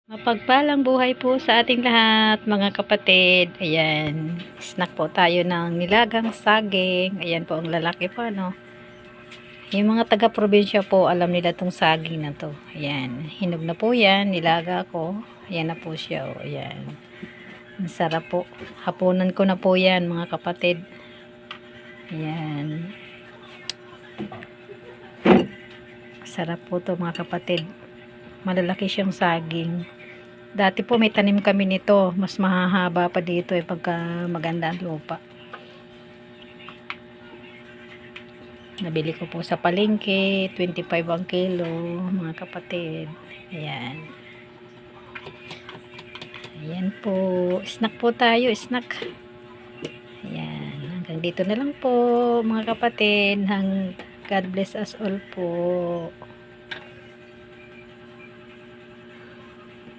Mapagpalang buhay po sa ating lahat, mga kapatid. Ayan, snack po tayo ng nilagang saging. Ayan po ang lalaki po, no? Yung mga taga-probinsya po, alam nila tong saging na to. Ayan, hinog na po yan, nilaga ko. Ayan na po siya, oh. Ayan. Ang sarap po. Hapunan ko na po yan, mga kapatid. Ayan. Sarap po to, mga kapatid. Malalaki siyang saging. Dati po may tanim kami nito. Mas mahahaba pa dito pagka maganda ang lupa. Nabili ko po sa palengke. 25 ang kilo, mga kapatid. Ayan. Ayan po. Snack po tayo. Snack. Ayan. Hanggang dito na lang po, mga kapatid. God bless us all po.